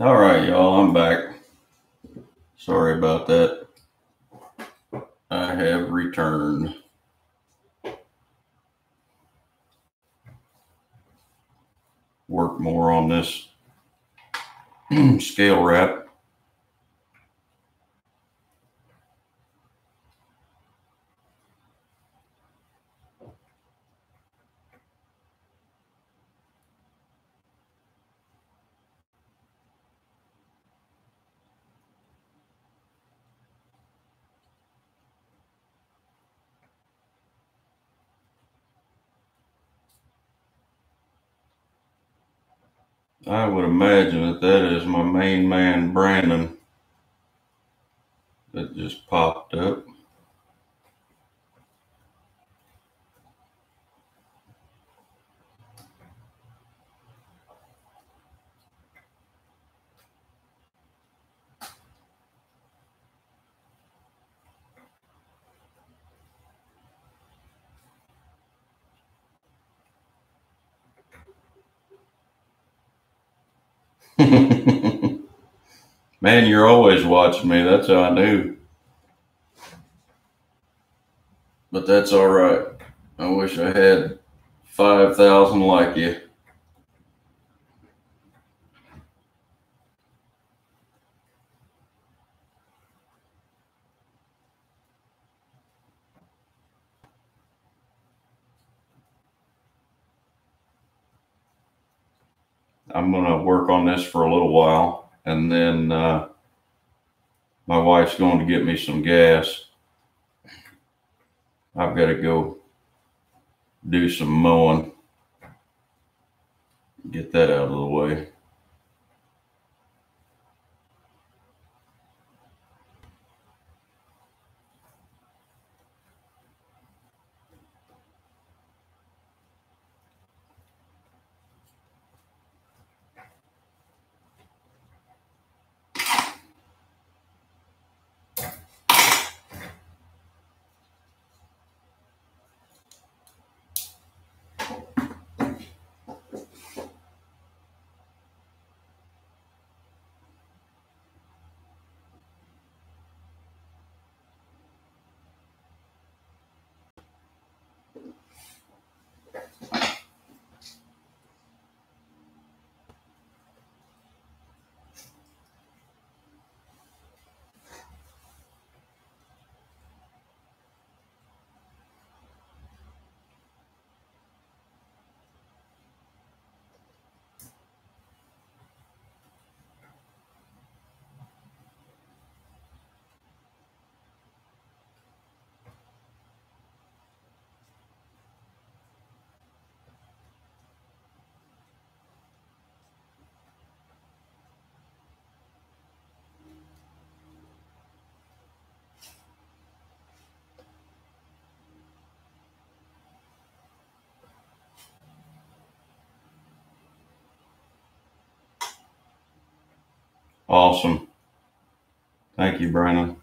All right, y'all, I'm back. Sorry about that. I have returned. Work more on this scale wrap. I would imagine that is my main man, Brandon, that just popped up. Man, you're always watching me. That's how I knew. But that's all right. I wish I had 5,000 like you. I'm going to work on this for a little while, and then my wife's going to get me some gas. I've got to go do some mowing, get that out of the way. Awesome. Thank you, Brandon.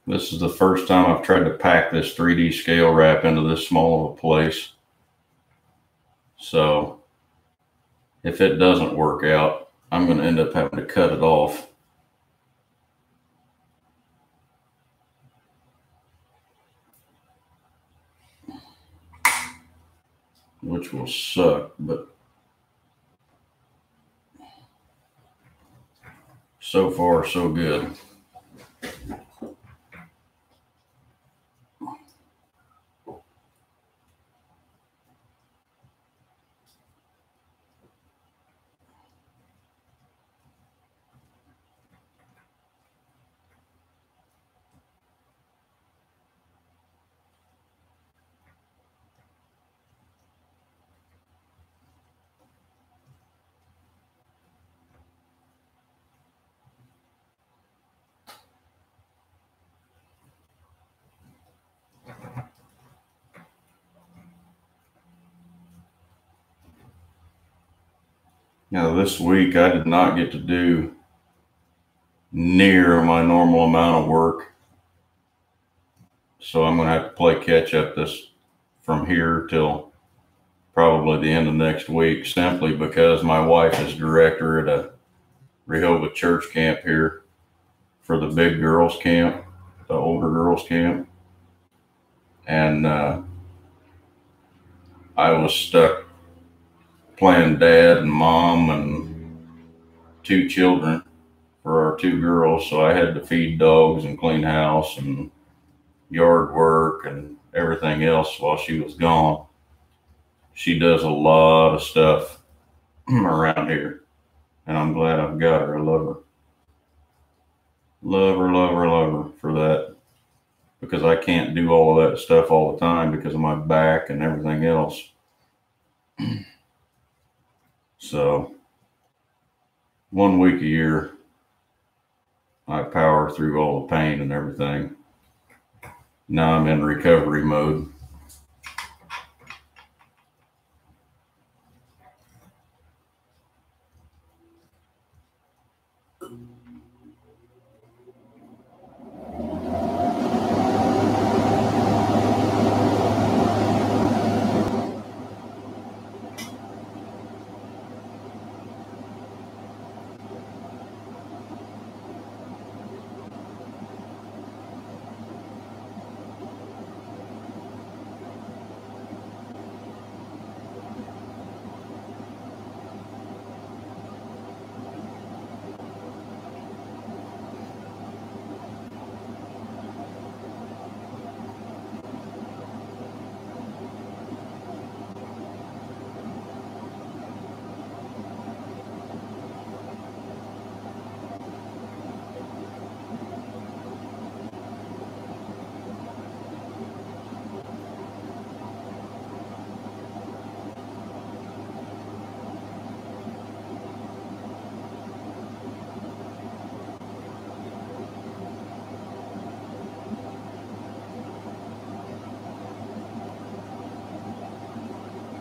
This is the first time I've tried to pack this 3D scale wrap into this small of a place. So if it doesn't work out, I'm going to end up having to cut it off, which will suck, but so far, so good. This week I did not get to do near my normal amount of work. So I'm going to have to play catch up this from here till probably the end of next week, simply because my wife is director at a Rehoboth church camp here for the big girls camp, the older girls camp. And I was stuck playing dad and mom and two children for our two girls. So I had to feed dogs and clean house and yard work and everything else while she was gone. She does a lot of stuff around here, and I'm glad I've got her. I love her. Love her, love her, love her for that, because I can't do all of that stuff all the time because of my back and everything else. So 1 week a year, I power through all the pain and everything. Now I'm in recovery mode.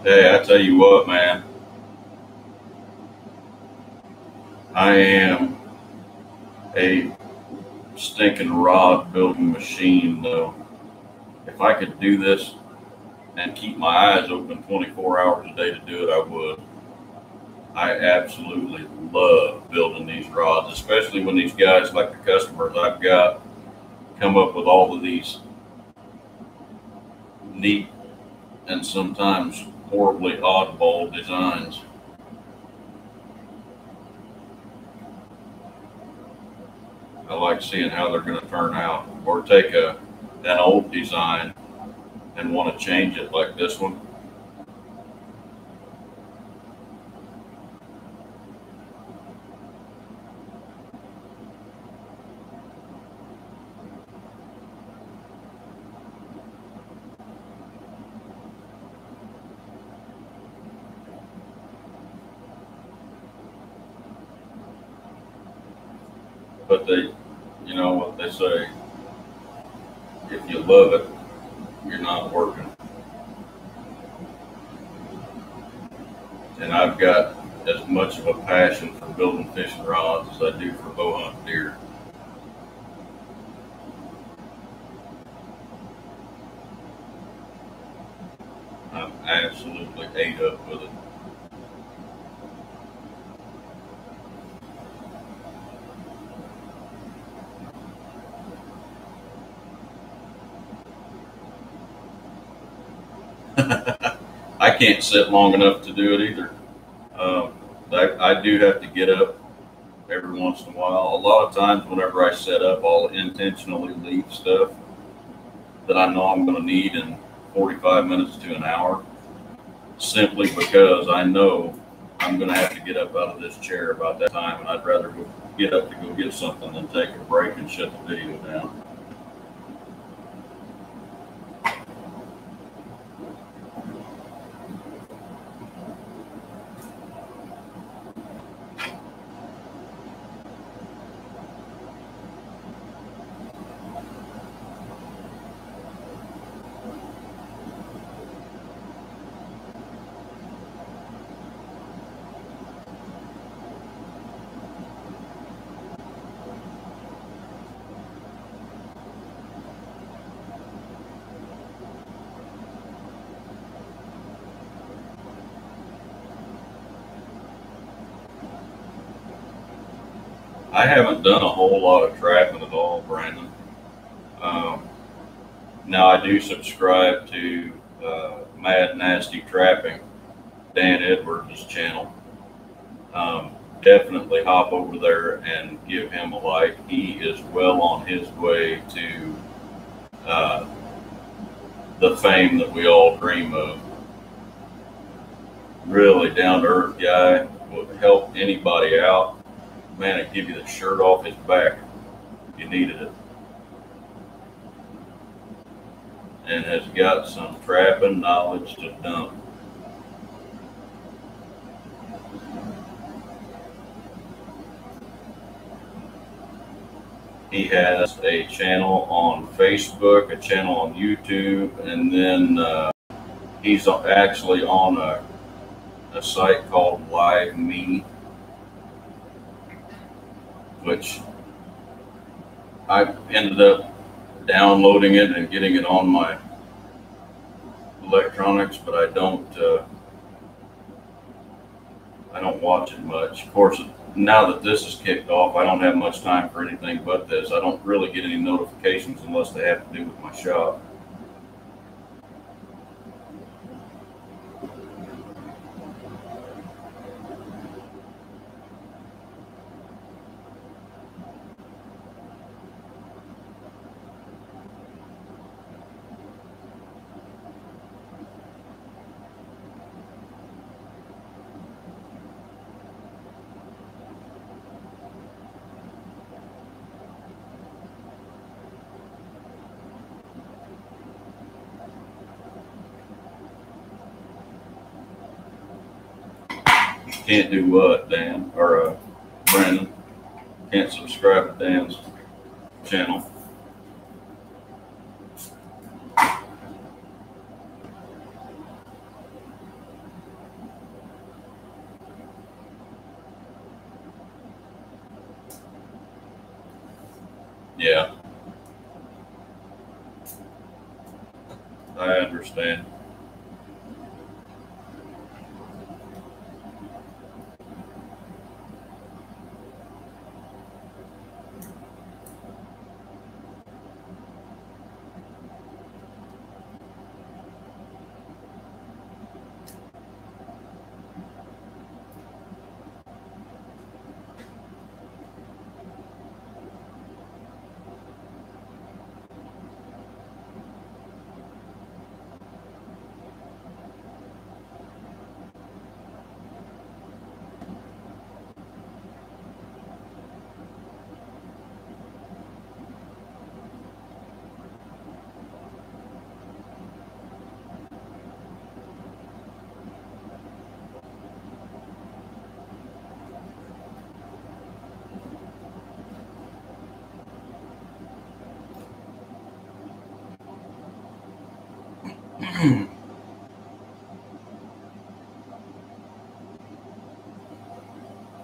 Hey, I tell you what, man, I am a stinking rod building machine, though. If I could do this and keep my eyes open 24 hours a day to do it, I would. I absolutely love building these rods, especially when these guys, like the customers I've got, come up with all of these neat and sometimes horribly oddball designs. I like seeing how they're going to turn out, or take an old design and want to change it, like this one. But you know what they say, if you love it, you're not working. And I've got as much of a passion for building fishing rods as I do for bow hunting deer. I'm absolutely ate up with it. I can't sit long enough to do it either. Um, I do have to get up every once in a while. A lot of times, whenever I set up, I'll intentionally leave stuff that I know I'm going to need in 45 minutes to an hour, simply because I know I'm going to have to get up out of this chair about that time, and I'd rather go get up to go get something than take a break and shut the video down. I haven't done a whole lot of trapping at all, Brandon. Um, Now I do subscribe to Mad Nasty Trapping, Dan Edwards' channel. Definitely hop over there and give him a like. He is well on his way to uh, the fame that we all dream of. Really down to earth guy, will help anybody out. Man, it give you the shirt off his back if you needed it, and has got some trapping knowledge to dump. He has a channel on Facebook, a channel on YouTube, and then he's actually on a site called Live Me, which I ended up downloading it and getting it on my electronics, but I don't watch it much. Of course, now that this is kicked off, I don't have much time for anything but this. I don't really get any notifications unless they have to do with my shop. Can't do what, Dan? Or Brandon? Can't subscribe to Dan's channel. Yeah, I understand.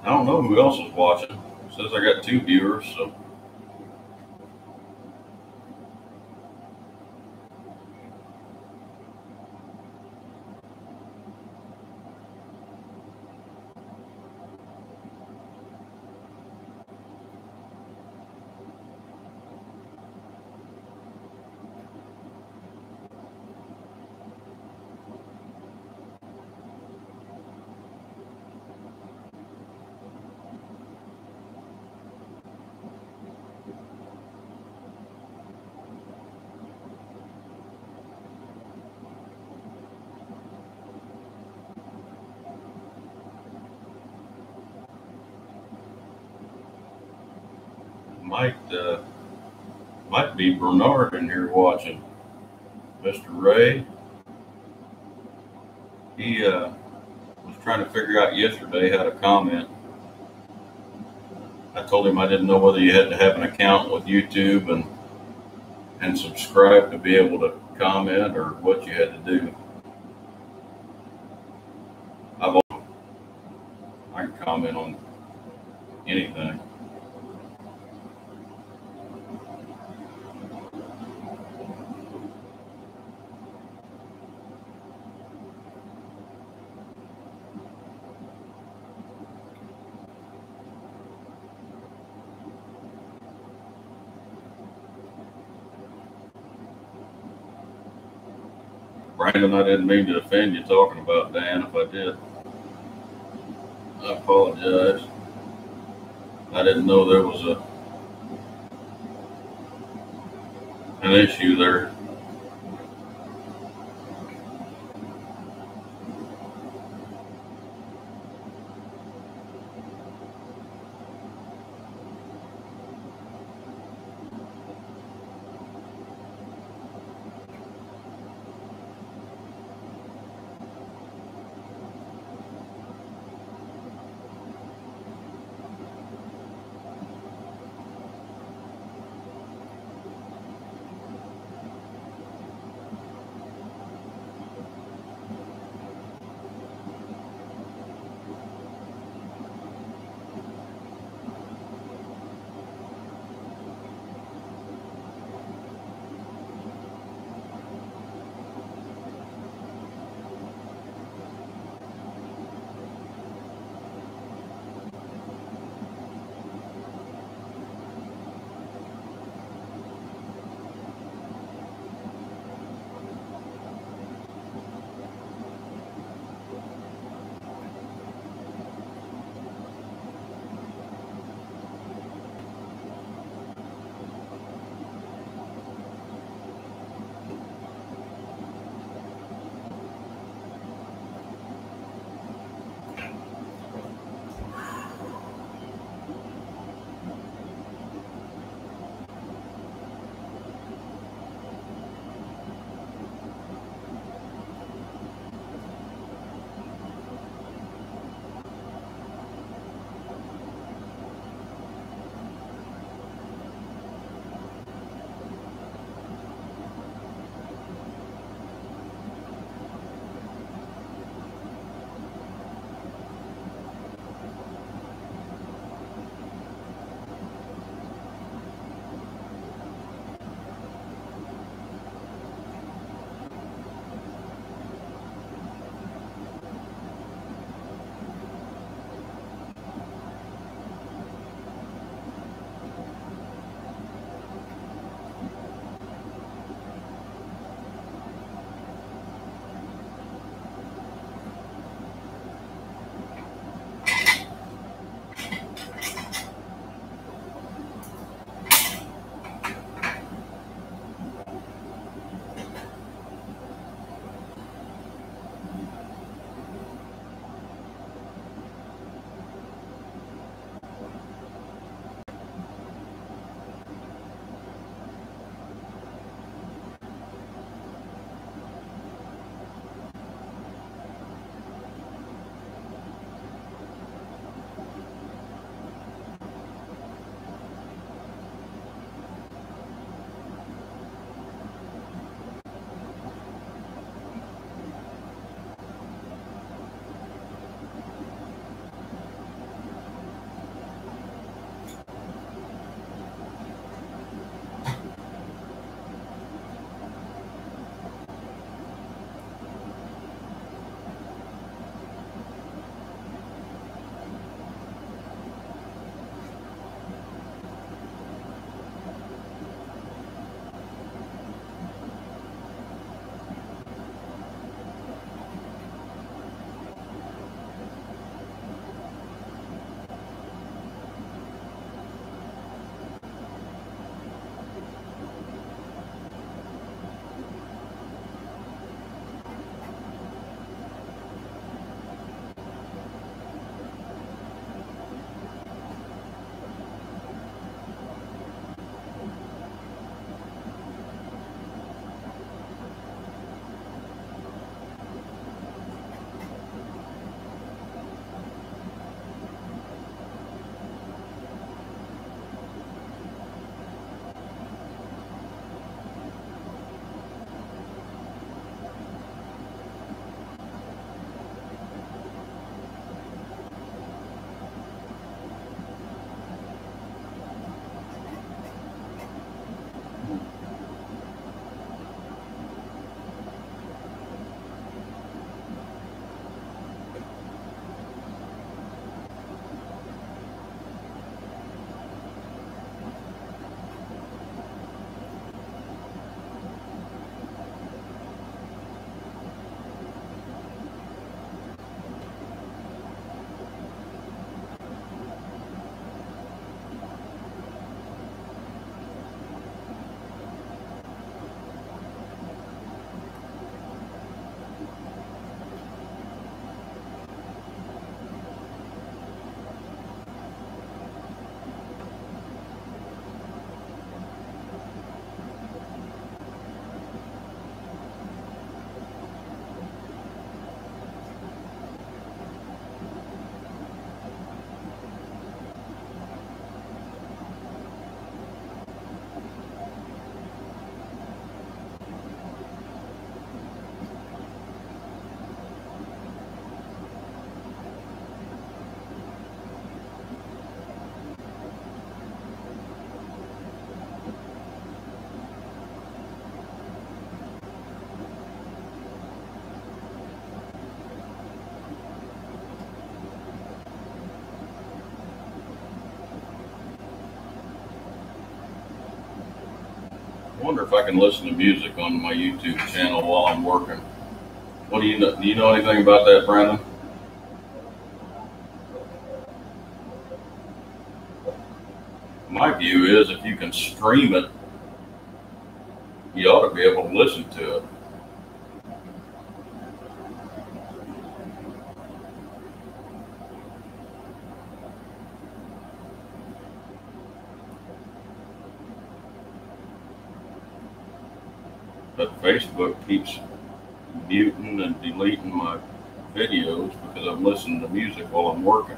I don't know who else is watching. It says I got 2 viewers, so might might be Bernard in here watching. Mr. Ray, he was trying to figure out yesterday how to comment. I told him I didn't know whether you had to have an account with YouTube and subscribe to be able to comment or what you had to do. I've I can comment on anything. Brandon, I didn't mean to offend you talking about Dan. If I did, I apologize. I didn't know there was an issue there. wonder if I can listen to music on my YouTube channel while I'm working. What do you know? Do you know anything about that, Brandon? My view is if you can stream it, you ought to be able to listen to it. But Facebook keeps muting and deleting my videos because I'm listening to music while I'm working.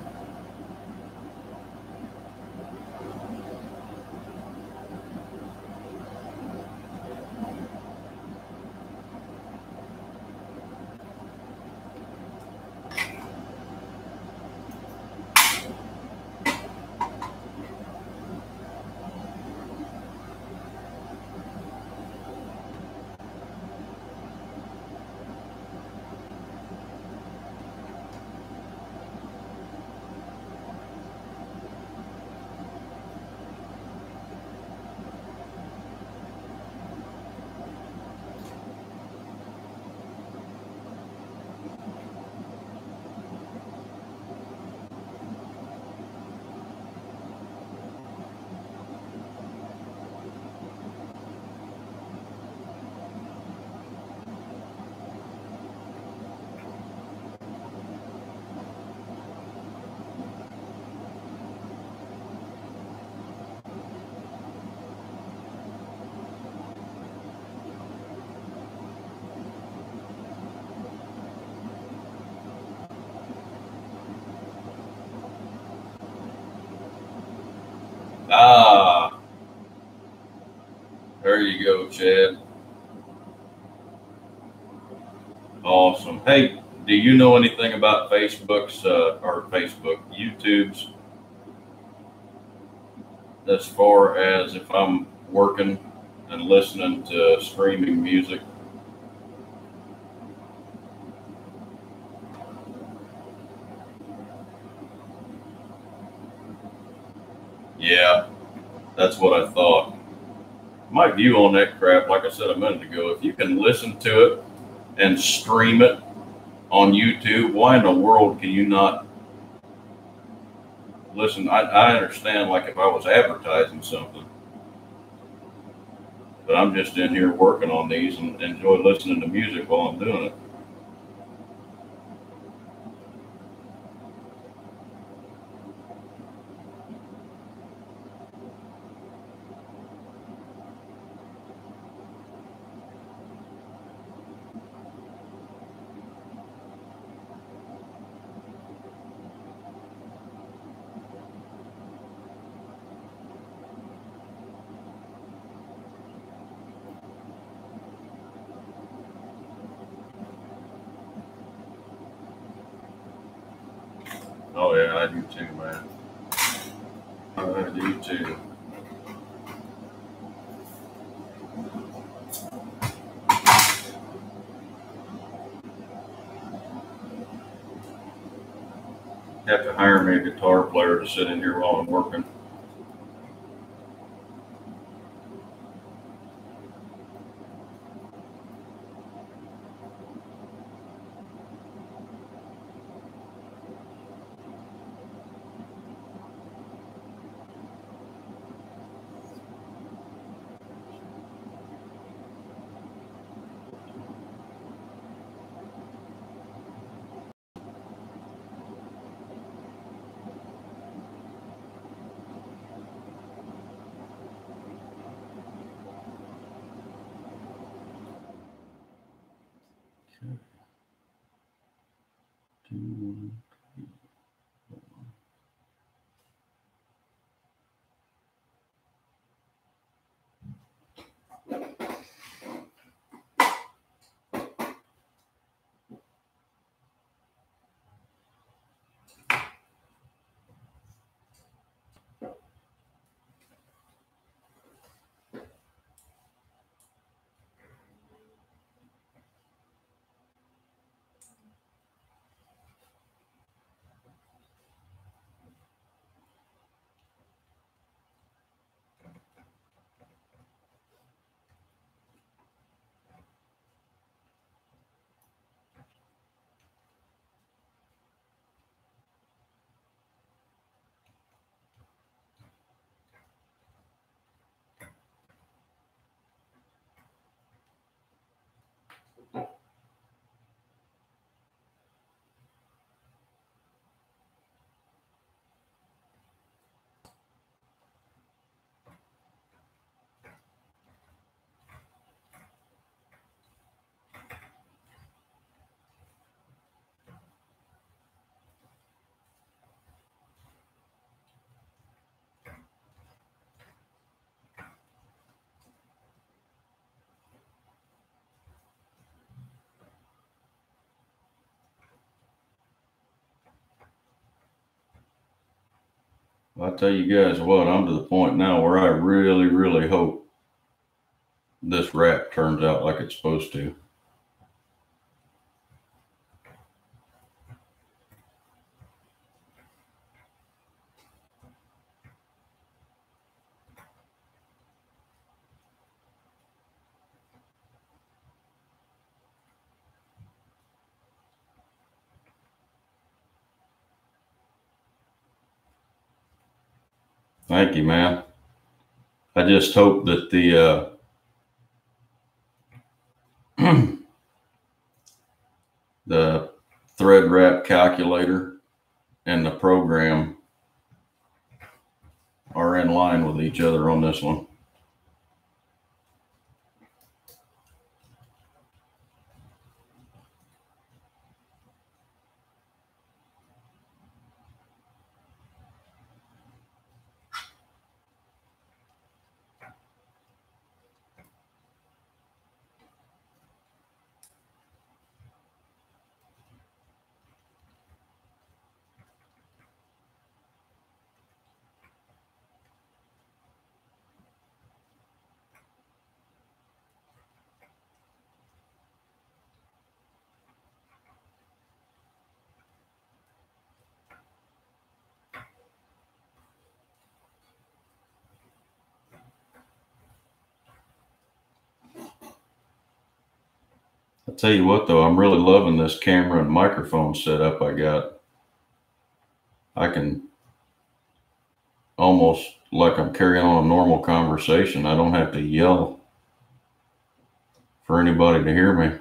Ah, there you go, Chad. Awesome. Hey, do you know anything about YouTube's, as far as if I'm working and listening to streaming music? Yeah, that's what I thought. My view on that crap, like I said a minute ago, if you can listen to it and stream it on YouTube, why in the world can you not listen? I understand, like if I was advertising something, but I'm just in here working on these and enjoy listening to music while I'm doing it. Oh yeah, I do too, man. I do too. Have to hire me a guitar player to sit in here while I'm working. I tell you guys what, I'm to the point now where I really, really hope this wrap turns out like it's supposed to. Thank you, man. I just hope that the thread wrap calculator and the program are in line with each other on this one. I tell you what, though, I'm really loving this camera and microphone setup I got. I can almost like I'm carrying on a normal conversation. I don't have to yell for anybody to hear me.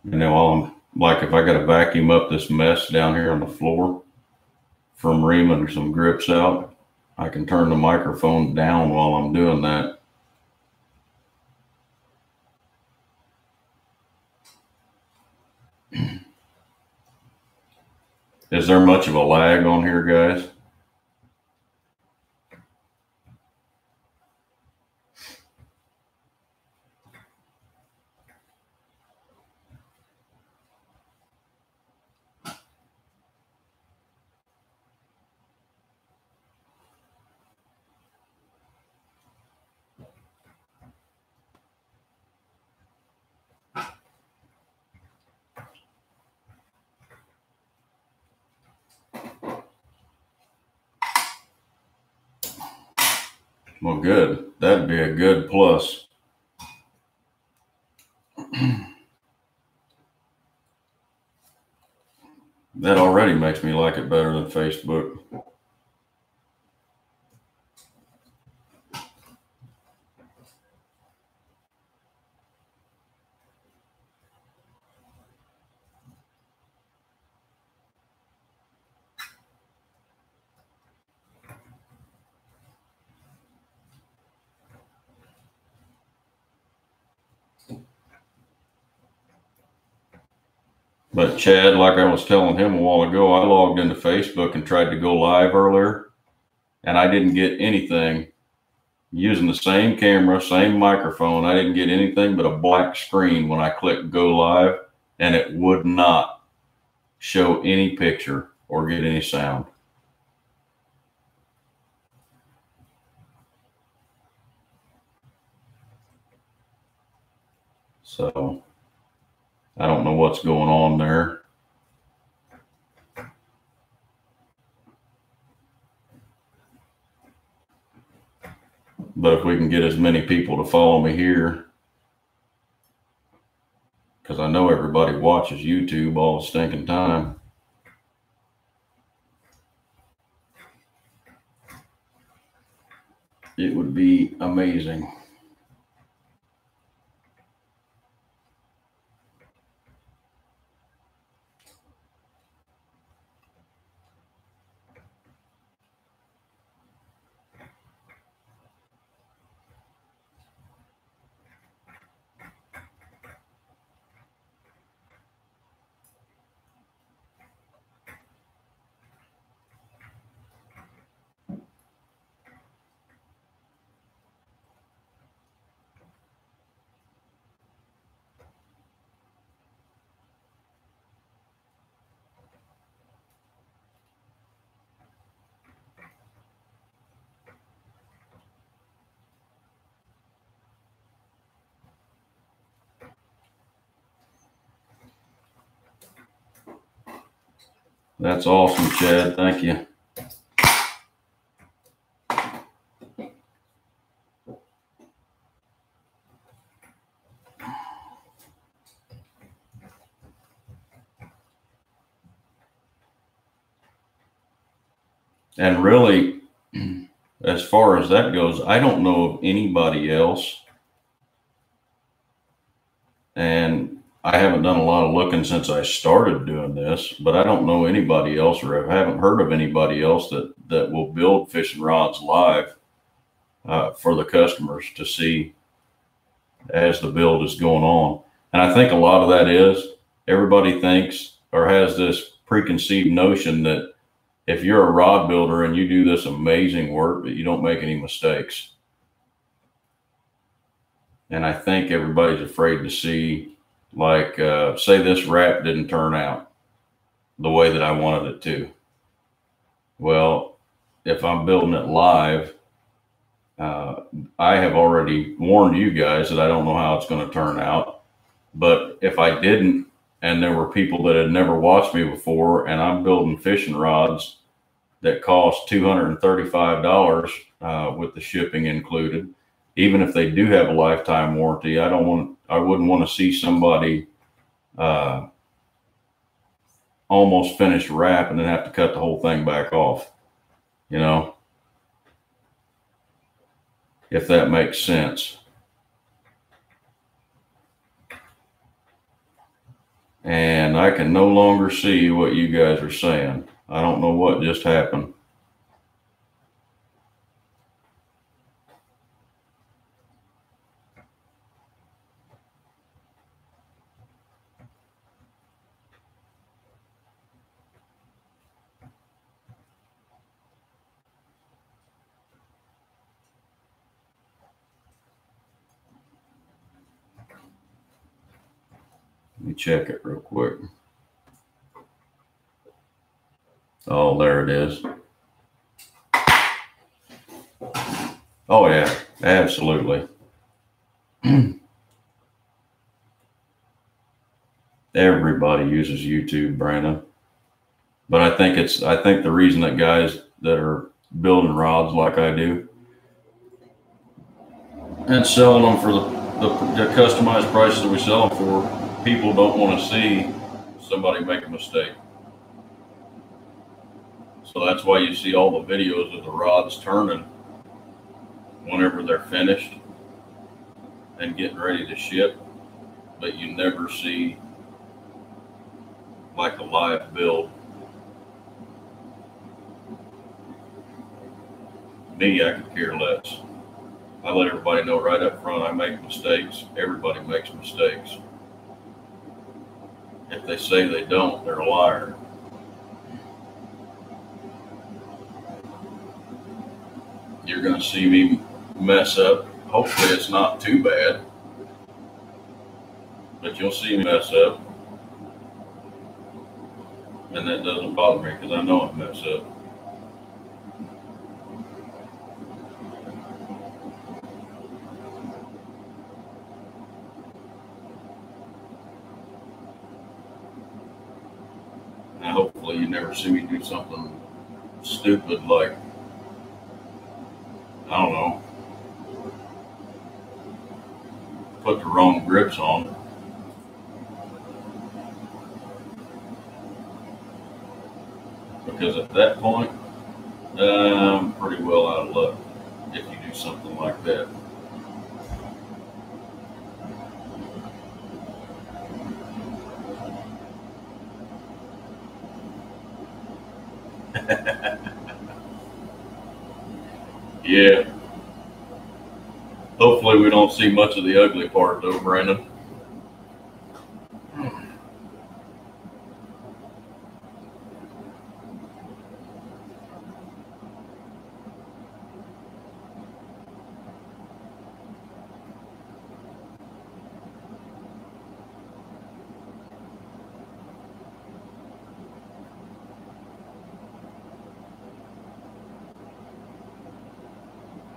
You know, I'm like, if I got to vacuum up this mess down here on the floor from reaming some grips out, I can turn the microphone down while I'm doing that. Is there much of a lag on here, guys? Well, good. That'd be a good plus. That already makes me like it better than Facebook. But Chad, like I was telling him a while ago, I logged into Facebook and tried to go live earlier, and I didn't get anything. Using the same camera, same microphone, I didn't get anything but a black screen when I clicked go live, and it would not show any picture or get any sound. So I don't know what's going on there. But if we can get as many people to follow me here, because I know everybody watches YouTube all the stinking time. It would be amazing. That's awesome, Chad. Thank you. And really, as far as that goes, I don't know of anybody else, and I haven't done a lot of looking since I started doing this, but I don't know anybody else, or I haven't heard of anybody else that will build fishing rods live for the customers to see as the build is going on. And I think a lot of that is everybody thinks or has this preconceived notion that if you're a rod builder and you do this amazing work, that you don't make any mistakes. And I think everybody's afraid to see, like, say this wrap didn't turn out the way that I wanted it to. Well, if I'm building it live, I have already warned you guys that I don't know how it's going to turn out. But if I didn't, and there were people that had never watched me before, and I'm building fishing rods that cost $235 with the shipping included, even if they do have a lifetime warranty, I wouldn't want to see somebody almost finish wrap and then have to cut the whole thing back off, you know, if that makes sense. And I can no longer see what you guys are saying. I don't know what just happened. Let me check it real quick. Oh, there it is. Oh, yeah, absolutely. Everybody uses YouTube, Brandon. But I think the reason that guys that are building rods like I do and selling them for the customized prices that we sell them for, people don't want to see somebody make a mistake. So that's why you see all the videos of the rods turning whenever they're finished and getting ready to ship, but you never see like a live build. Me, I could care less. I let everybody know right up front I make mistakes. Everybody makes mistakes. If they say they don't, they're a liar. You're going to see me mess up. Hopefully it's not too bad, but you'll see me mess up. And that doesn't bother me because I know I mess up. And hopefully you never see me do something stupid like, I don't know, put the wrong grips on. Because at that point, I'm pretty well out of luck if you do something like that. Yeah. Hopefully we don't see much of the ugly part though, Brandon.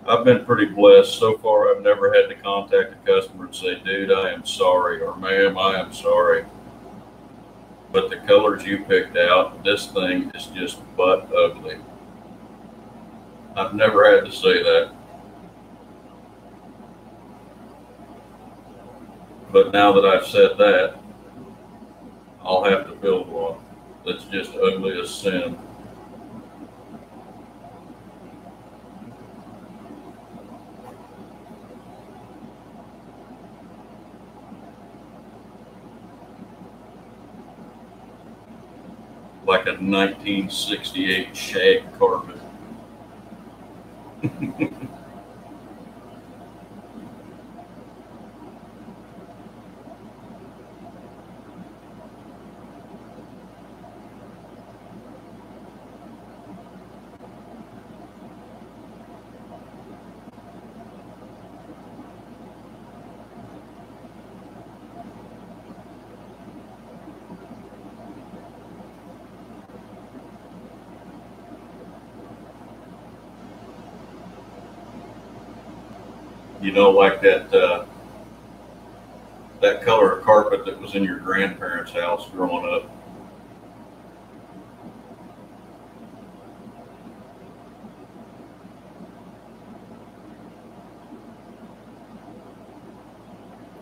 I've been pretty blessed so far. I've never had to contact a customer and say, dude, I am sorry, or ma'am, I am sorry. But the colors you picked out, this thing is just butt ugly. I've never had to say that, but now that I've said that, I'll have to build one that's just ugly as sin. Like a 1968 shag carpet. You know, like that color of carpet that was in your grandparents' house growing up.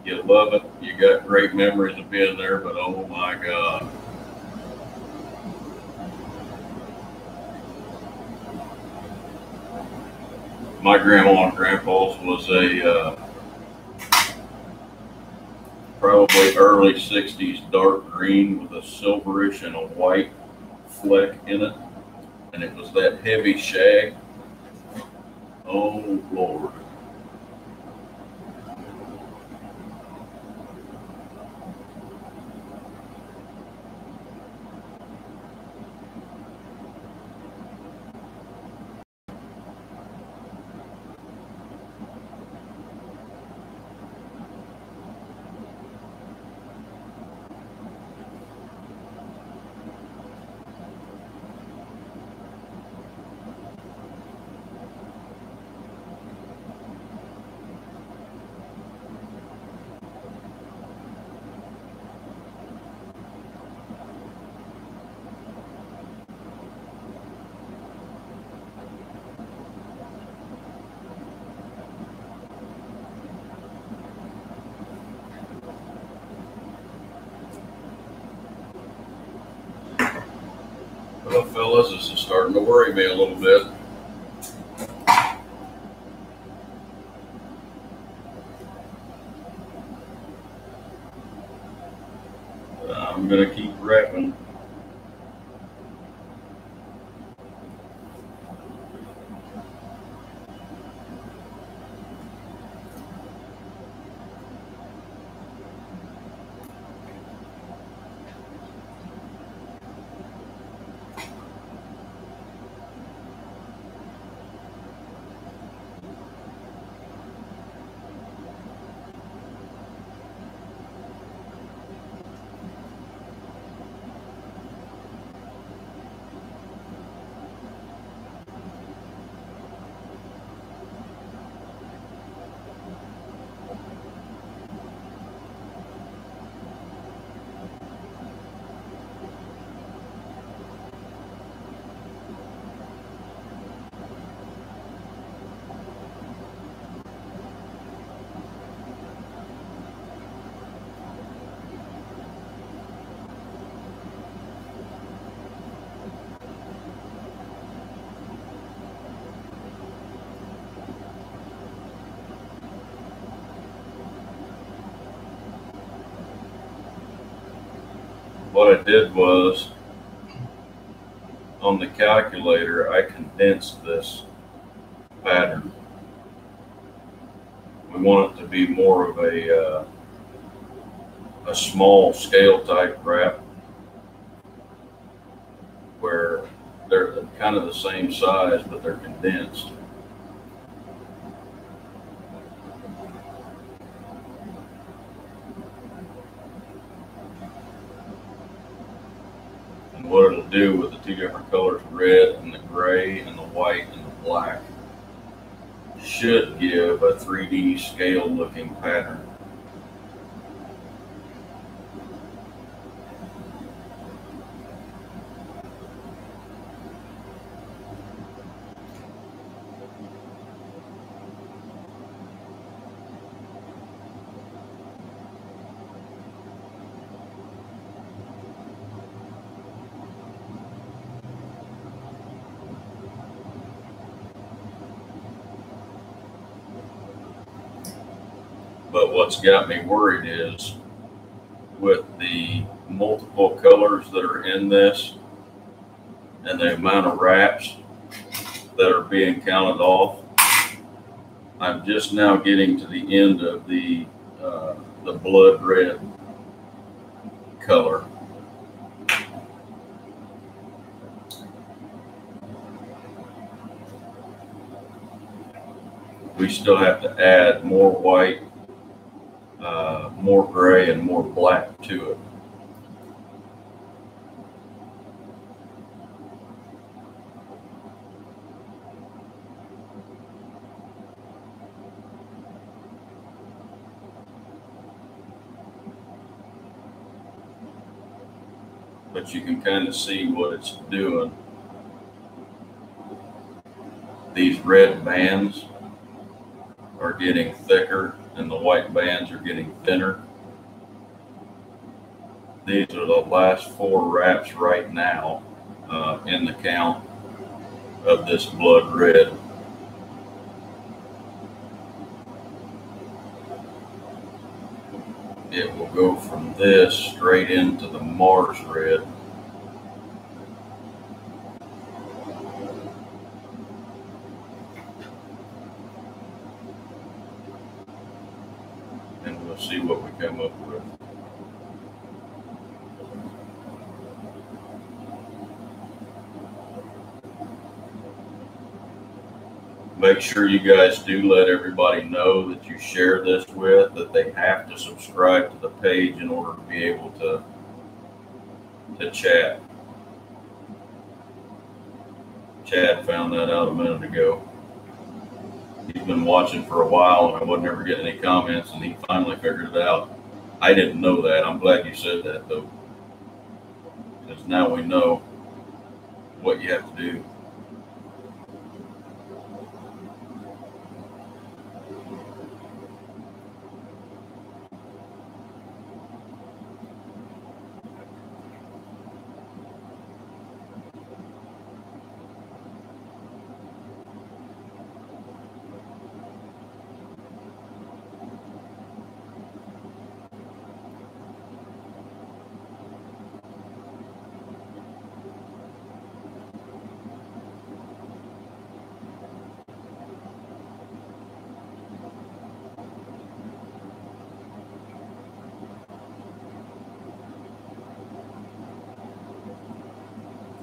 You love it. You got great memories of being there, but oh my God. My grandma and grandpa's was a probably early 60s dark green with a silverish and a white fleck in it. And it was that heavy shag. Oh, Lord. Well, fellas, this is starting to worry me a little bit. I'm going to keep wrapping. What I did was, on the calculator, I condensed this pattern. We want it to be more of a small scale type wrap where they're kind of the same size, but they're condensed. And what it'll do with the two different colors, red and the gray and the white and the black, should give a 3D scale looking pattern. But what's got me worried is with the multiple colors that are in this and the amount of wraps that are being counted off, I'm just now getting to the end of the blood red color. We still have to add more white, more gray, and more black to it. But you can kind of see what it's doing. These red bands are getting thicker and the white bands are getting thinner. These are the last 4 wraps right now in the count of this blood red. It will go from this straight into the Mars red. And we'll see what we come up with. Make sure you guys do let everybody know that you share this with, that they have to subscribe to the page in order to be able to chat. Chad found that out a minute ago. He's been watching for a while and I wasn't ever getting any comments, and he finally figured it out. I didn't know that. I'm glad you said that though, because now we know what you have to do.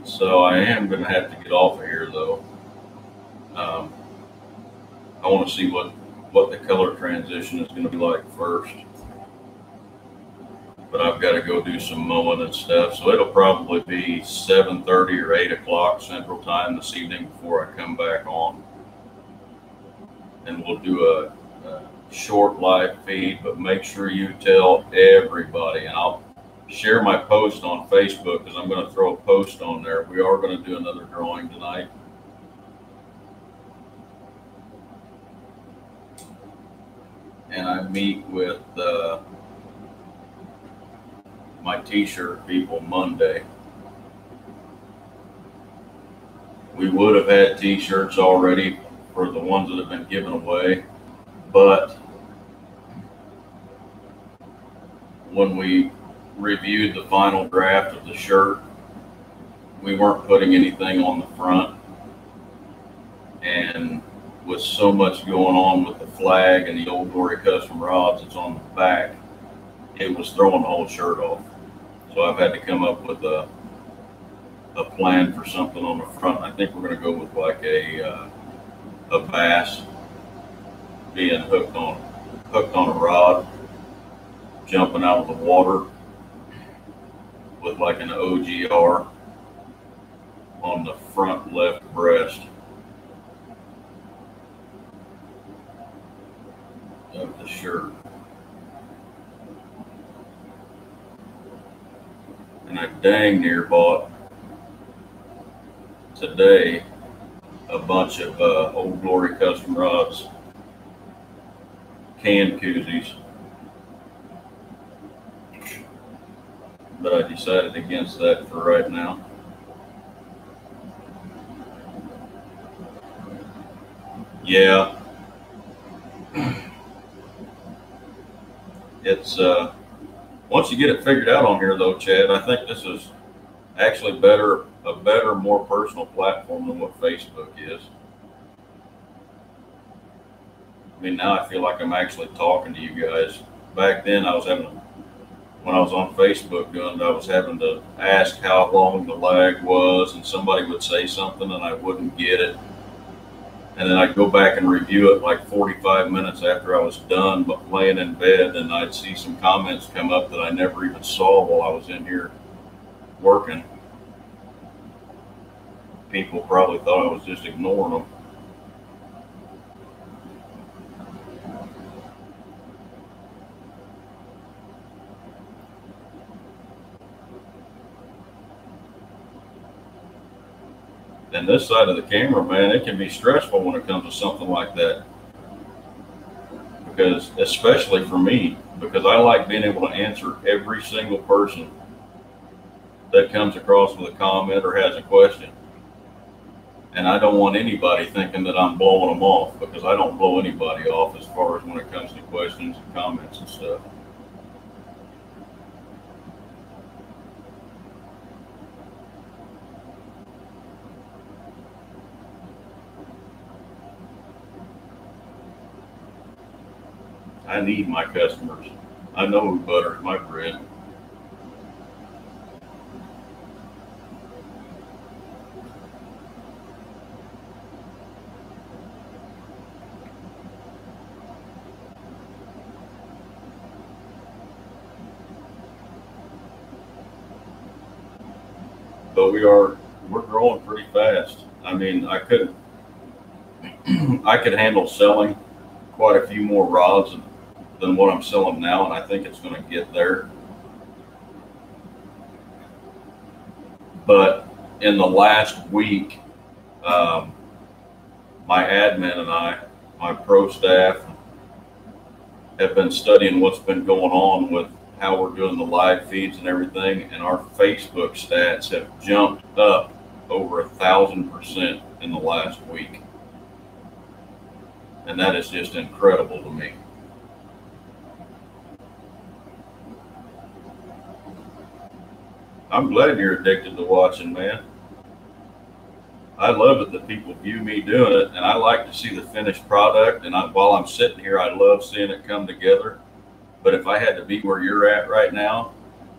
So I am going to have to get off of here though. I want to see what the color transition is going to be like first. But I've got to go do some mowing and stuff. So it'll probably be 7:30 or 8 o'clock Central Time this evening before I come back on. And we'll do a short live feed, but make sure you tell everybody. And I'll share my post on Facebook because I'm going to throw a post on there. We are going to do another drawing tonight. And I meet with my t-shirt people Monday. We would have had t-shirts already for the ones that have been given away, but when we reviewed the final draft of the shirt, we weren't putting anything on the front, and with so much going on with the flag and the Old Glory custom rods that's on the back, it was throwing the whole shirt off. So I've had to come up with a plan for something on the front. I think we're going to go with like a bass being hooked on a rod, jumping out of the water with like an OGR on the front left breast of the shirt. And I dang near bought today a bunch of Old Glory custom rods can koozies, but I decided against that for right now. Yeah. It's once you get it figured out on here, though, Chad, I think this is actually a better, more personal platform than what Facebook is. I mean, now I feel like I'm actually talking to you guys. Back then, when I was on Facebook doing it, I was having to ask how long the lag was, and somebody would say something and I wouldn't get it. And then I'd go back and review it like 45 minutes after I was done, but laying in bed, and I'd see some comments come up that I never even saw while I was in here working. People probably thought I was just ignoring them. And this side of the camera, man, it can be stressful when it comes to something like that. Because, especially for me, because I like being able to answer every single person that comes across with a comment or has a question. And I don't want anybody thinking that I'm blowing them off, because I don't blow anybody off as far as when it comes to questions and comments and stuff. I need my customers. I know who butters my bread. But we're growing pretty fast. I mean, I could handle selling quite a few more rods than what I'm selling now, and I think it's going to get there. But in the last week, um, my admin and my pro staff, have been studying what's been going on with how we're doing the live feeds and everything, and our Facebook stats have jumped up over 1,000% in the last week, and that is just incredible to me. I'm glad you're addicted to watching, man. I love it that people view me doing it, and I like to see the finished product. And while I'm sitting here, I love seeing it come together. But if I had to be where you're at right now,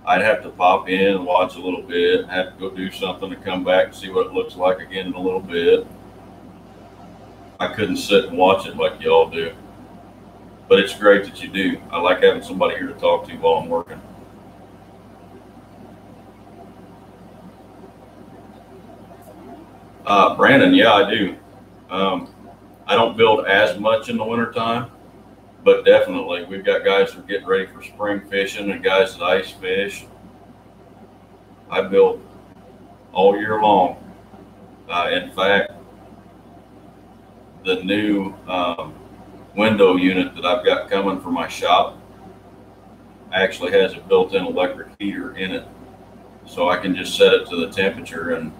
I'd have to pop in and watch a little bit, and have to go do something to come back and see what it looks like again in a little bit. I couldn't sit and watch it like y'all do. But it's great that you do. I like having somebody here to talk to while I'm working. Brandon, yeah, I do. Um, I don't build as much in the wintertime, but definitely we've got guys that are getting ready for spring fishing and guys that ice fish. I build all year long. In fact, the new window unit that I've got coming for my shop actually has a built-in electric heater in it, so I can just set it to the temperature and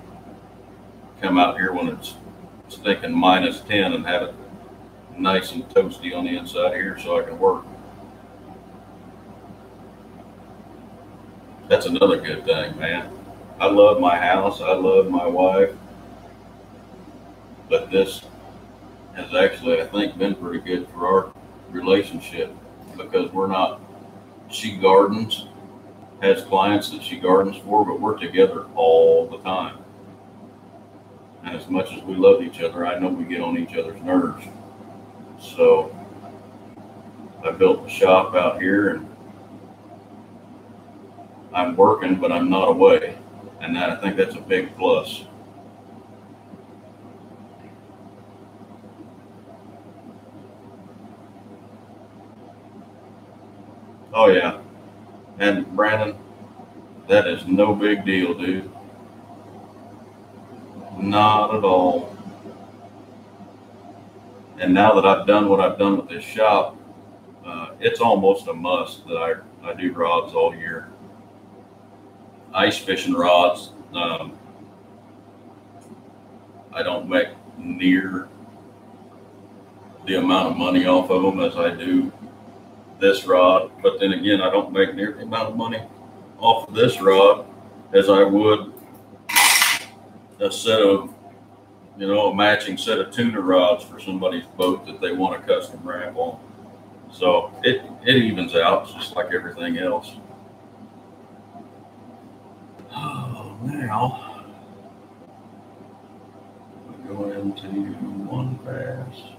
come out here when it's stinking -10 and have it nice and toasty on the inside here so I can work. That's another good thing, man. I love my house. I love my wife. But this has actually, I think, been pretty good for our relationship, because we're not, she gardens, has clients that she gardens for, but we're together all the time. And as much as we love each other, I know we get on each other's nerves. So I built the shop out here, and I'm working, but I'm not away. And I think that's a big plus. Oh, yeah. And Brandon, that is no big deal, dude. Not at all. And now that I've done what I've done with this shop, it's almost a must that I do rods all year. Ice fishing rods, I don't make near the amount of money off of them as I do this rod, but then again, I don't make near the amount of money off of this rod as I would a set of, a matching set of tuna rods for somebody's boat that they want a custom wrap on. So it evens out just like everything else. Oh, now we go into one pass.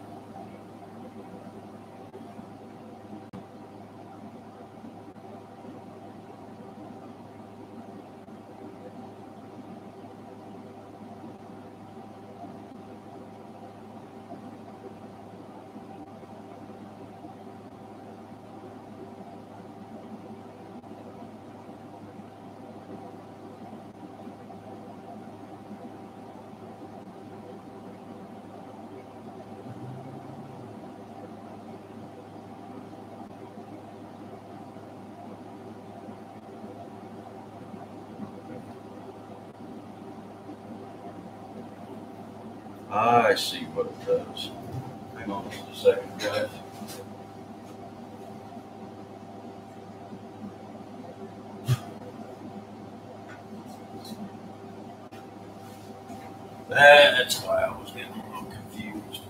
I see what it does. Hang on just a second, guys. That's why I was getting a little confused.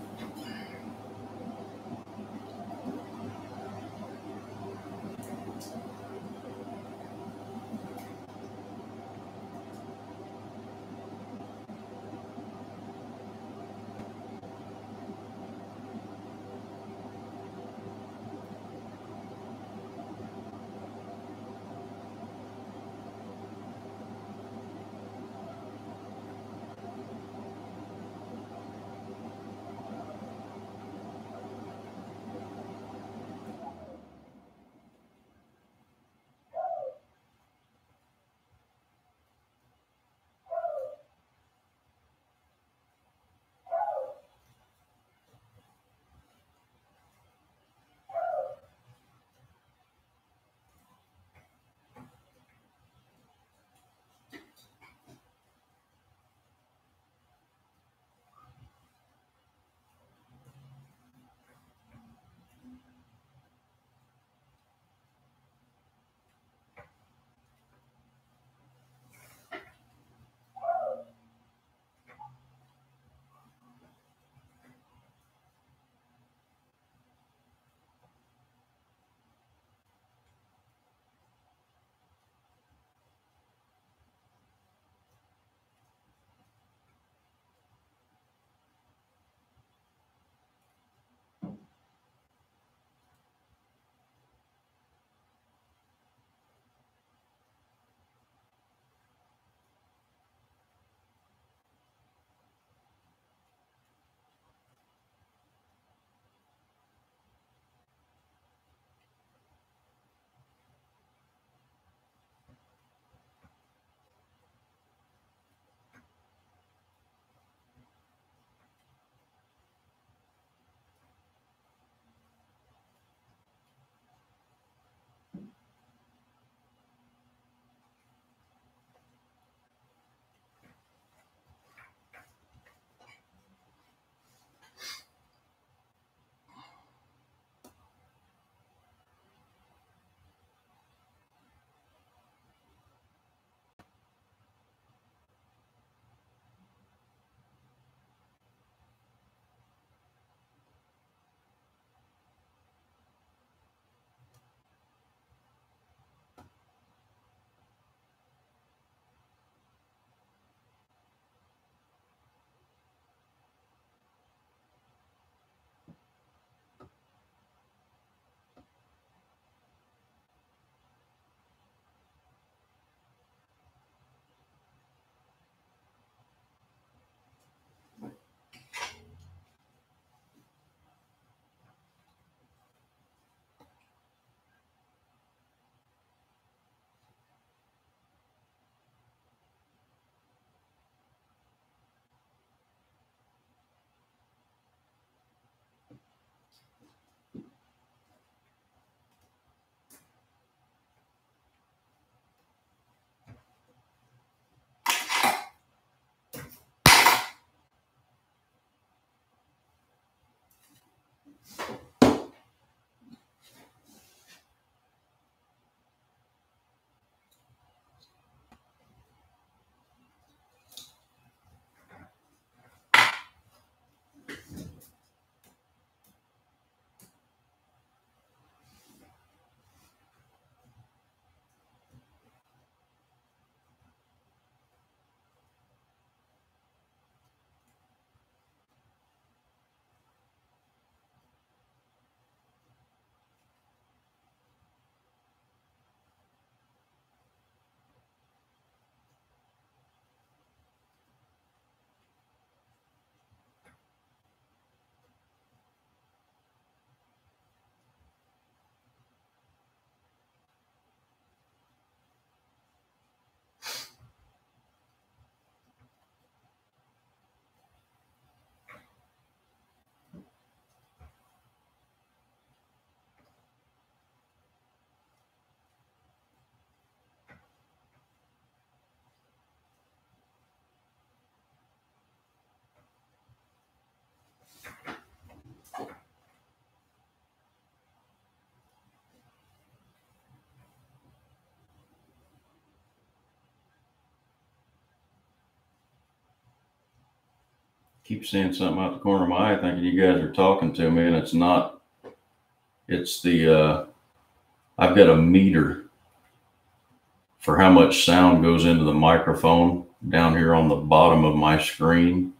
keep seeing something out the corner of my eye thinking you guys are talking to me, and it's not. It's I've got a meter for how much sound goes into the microphone down here on the bottom of my screen.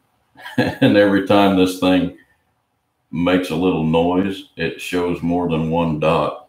And every time this thing makes a little noise, it shows more than one dot.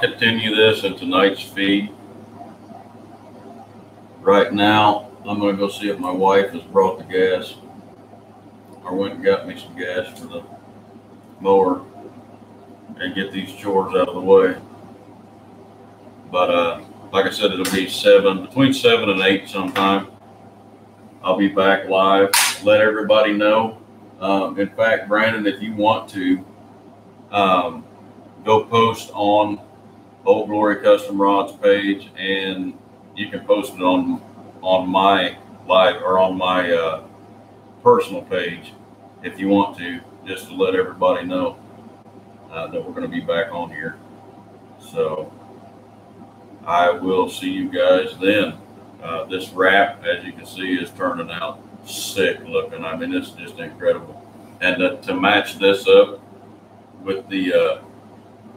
I'll continue this in tonight's feed. Right now, I'm going to go see if my wife has brought the gas. I went and got me some gas for the mower and get these chores out of the way. But like I said, it'll be between 7 and 8 sometime. I'll be back live. Let everybody know. In fact, Brandon, if you want to, go post on Old Glory Custom Rods page, and you can post it on my live or on my personal page if you want to, just to let everybody know that we're going to be back on here. So I will see you guys then. This wrap, as you can see, is turning out sick looking. I mean, it's just incredible. And to match this up with the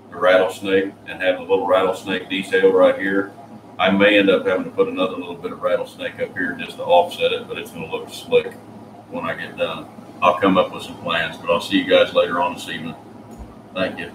rattlesnake and have the little rattlesnake detail right here, I may end up having to put another little bit of rattlesnake up here just to offset it, but it's going to look slick when I get done. I'll come up with some plans, but I'll see you guys later on this evening. Thank you.